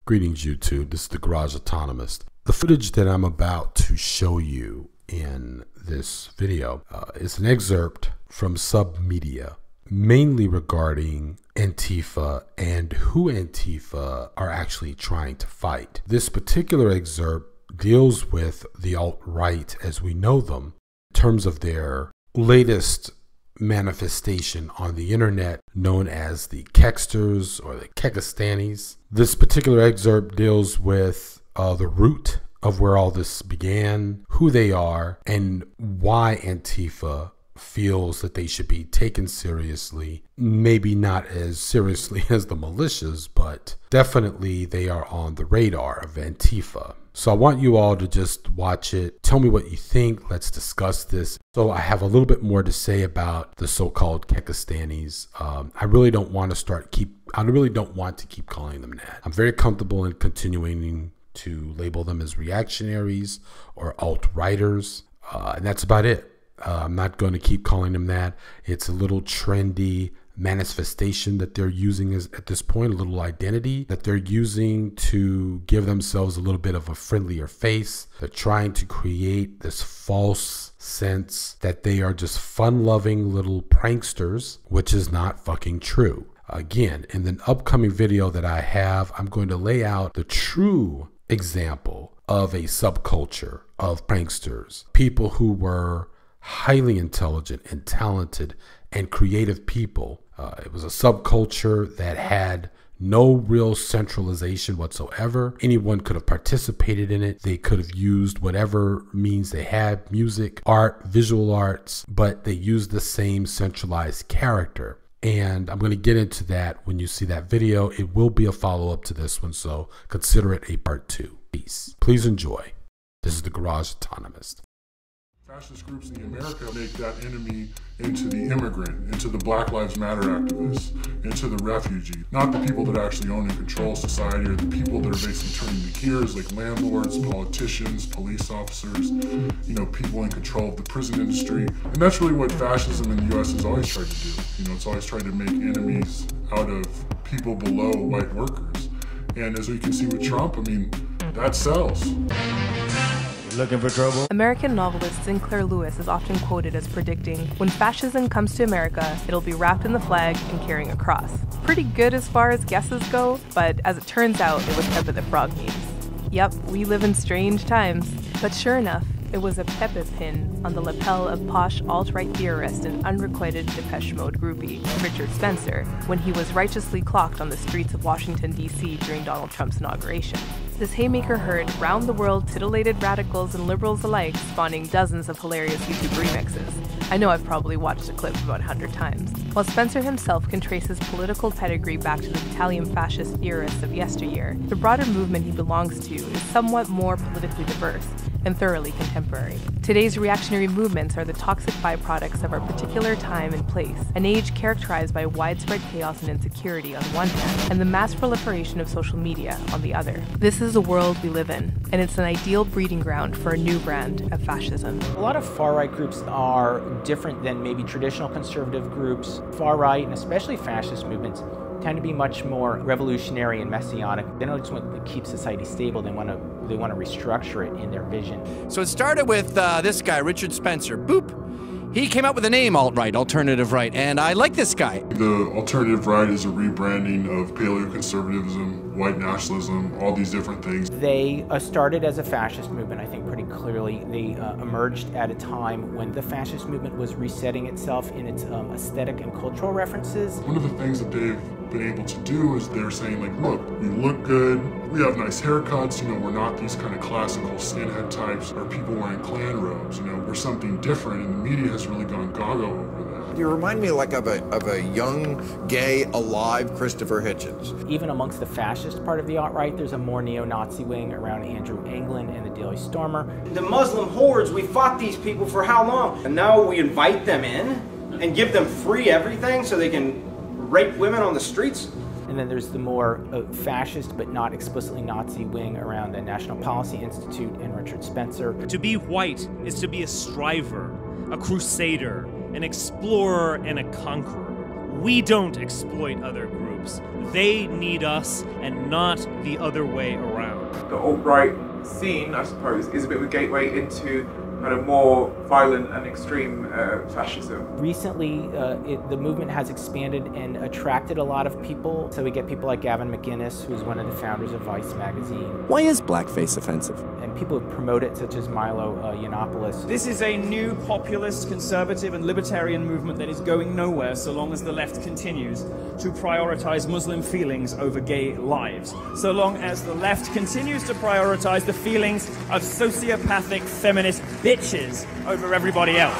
Greetings YouTube, this is the Garage Autonomist. The footage that I'm about to show you in this video is an excerpt from Submedia, mainly regarding Antifa and who Antifa are actually trying to fight. This particular excerpt deals with the alt-right as we know them in terms of their latest manifestation on the internet known as the Keksters or the Kekistanis. This particular excerpt deals with the root of where all this began, who they are, and why Antifa feels that they should be taken seriously. Maybe not as seriously as the militias, but definitely they are on the radar of Antifa. So I want you all to just watch it. Tell me what you think. Let's discuss this. So I have a little bit more to say about the so-called Kekistanis. I really don't want to keep calling them that. I'm very comfortable in continuing to label them as reactionaries or alt-righters, and that's about it. I'm not going to keep calling them that. It's a little trendy manifestation that they're using at this point, a little identity that they're using to give themselves a little bit of a friendlier face. They're trying to create this false sense that they are just fun-loving little pranksters, which is not fucking true. Again, in the upcoming video that I have, I'm going to lay out the true example of a subculture of pranksters, people who were highly intelligent and talented and creative people. It was a subculture that had no real centralization whatsoever. Anyone could have participated in it. They could have used whatever means they had, music, art, visual arts, but they used the same centralized character. And I'm going to get into that when you see that video. It will be a follow-up to this one, so consider it a part 2. Peace. Please enjoy. This is the Garage Autonomist. Fascist groups in America make that enemy into the immigrant, into the Black Lives Matter activists, into the refugee. Not the people that actually own and control society, or the people that are basically turning the gears, like landlords, politicians, police officers, you know, people in control of the prison industry. And that's really what fascism in the US has always tried to do. You know, it's always tried to make enemies out of people below white workers. And as we can see with Trump, I mean, that sells. Looking for trouble? American novelist Sinclair Lewis is often quoted as predicting, when fascism comes to America, it'll be wrapped in the flag and carrying a cross. Pretty good as far as guesses go, but as it turns out, it was Pepe the Frog memes. Yep, we live in strange times. But sure enough, it was a Pepe pin on the lapel of posh alt-right theorist and unrequited Depeche Mode groupie, Richard Spencer, when he was righteously clocked on the streets of Washington, D.C. during Donald Trump's inauguration. This haymaker heard round-the-world titillated radicals and liberals alike, spawning dozens of hilarious YouTube remixes. I know I've probably watched the clip about 100 times. While Spencer himself can trace his political pedigree back to the Italian fascist theorists of yesteryear, the broader movement he belongs to is somewhat more politically diverse and thoroughly contemporary. Today's reactionary movements are the toxic byproducts of our particular time and place, an age characterized by widespread chaos and insecurity on one hand, and the mass proliferation of social media on the other. This is the world we live in, and it's an ideal breeding ground for a new brand of fascism. A lot of far-right groups are different than maybe traditional conservative groups. Far-right, and especially fascist movements, tend to be much more revolutionary and messianic. They don't just want to keep society stable, they want to restructure it in their vision. So it started with this guy, Richard Spencer. Boop! He came up with the name alt-right, alternative right, and I like this guy. The alternative right is a rebranding of paleoconservatism, white nationalism, all these different things. They started as a fascist movement, I think pretty clearly. They emerged at a time when the fascist movement was resetting itself in its aesthetic and cultural references. One of the things that they've been able to do is they're saying, like, look, we look good, we have nice haircuts, you know, we're not these kind of classical skinhead types or people wearing Klan robes, you know, we're something different, and the media has really gone gaga over that. You remind me like of a young, gay, alive Christopher Hitchens. Even amongst the fascist part of the alt-right, there's a more neo-Nazi wing around Andrew Anglin and the Daily Stormer. The Muslim hordes, we fought these people for how long? And now we invite them in and give them free everything so they can rape women on the streets? And then there's the more fascist but not explicitly Nazi wing around the National Policy Institute and Richard Spencer. To be white is to be a striver, a crusader, an explorer, and a conqueror. We don't exploit other groups. They need us and not the other way around. The alt-right scene, I suppose, is a bit of a gateway into kind of more violent and extreme fascism. Recently, the movement has expanded and attracted a lot of people. So we get people like Gavin McInnes, who's one of the founders of Vice magazine. Why is blackface offensive? And people who promote it, such as Milo Yiannopoulos. This is a new populist, conservative and libertarian movement that is going nowhere so long as the left continues to prioritize Muslim feelings over gay lives. So long as the left continues to prioritize the feelings of sociopathic feminist bitches over everybody else.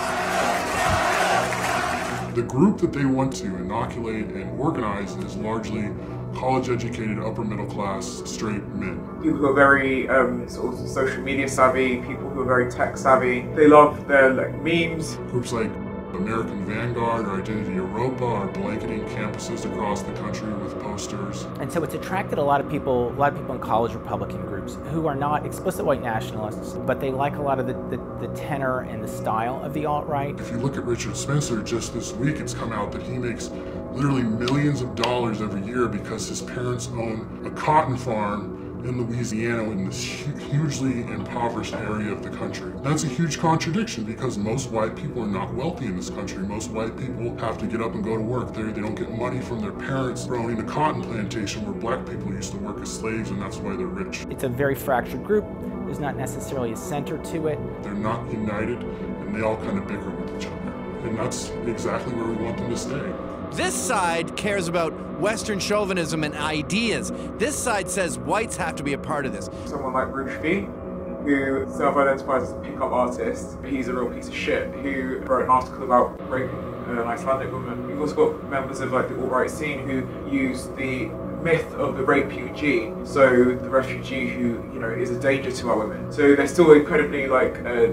The group that they want to inoculate and organize is largely college-educated, upper-middle-class, straight men. People who are very sort of social media savvy, people who are very tech savvy. They love their memes. Groups like American Vanguard or Identity Europa are blanketing campuses across the country with posters. And so it's attracted a lot of people in college Republican groups who are not explicit white nationalists, but they like a lot of the tenor and the style of the alt-right. If you look at Richard Spencer, just this week it's come out that he makes literally millions of dollars every year because his parents own a cotton farm in Louisiana, in this hugely impoverished area of the country. That's a huge contradiction because most white people are not wealthy in this country. Most white people have to get up and go to work. They don't get money from their parents for owning a cotton plantation where black people used to work as slaves, and that's why they're rich. It's a very fractured group. There's not necessarily a center to it. They're not united, and they all kind of bicker with each other. And that's exactly where we want them to stay. This side cares about Western chauvinism and ideas. This side says whites have to be a part of this. Someone like Ruse, who self-identifies as a pickup artist, he's a real piece of shit, who wrote an article about raping an Icelandic woman. You've also got members of the alt-right scene who use the myth of the refugee, so the refugee who is a danger to our women. So they're still incredibly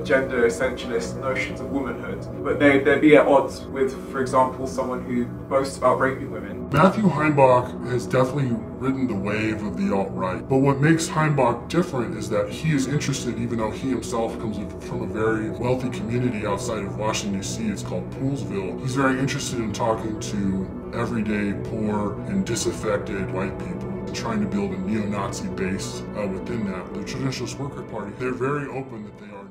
gender essentialist notions of womanhood, but they'd be at odds with, for example, someone who boasts about raping women. Matthew Heimbach has definitely ridden the wave of the alt-right, but what makes Heimbach different is that he is interested, even though he himself comes from a very wealthy community outside of Washington, D.C., it's called Poolsville. He's very interested in talking to everyday poor and disaffected white people, trying to build a neo-Nazi base within that. The Traditionalist Worker Party, they're very open that they are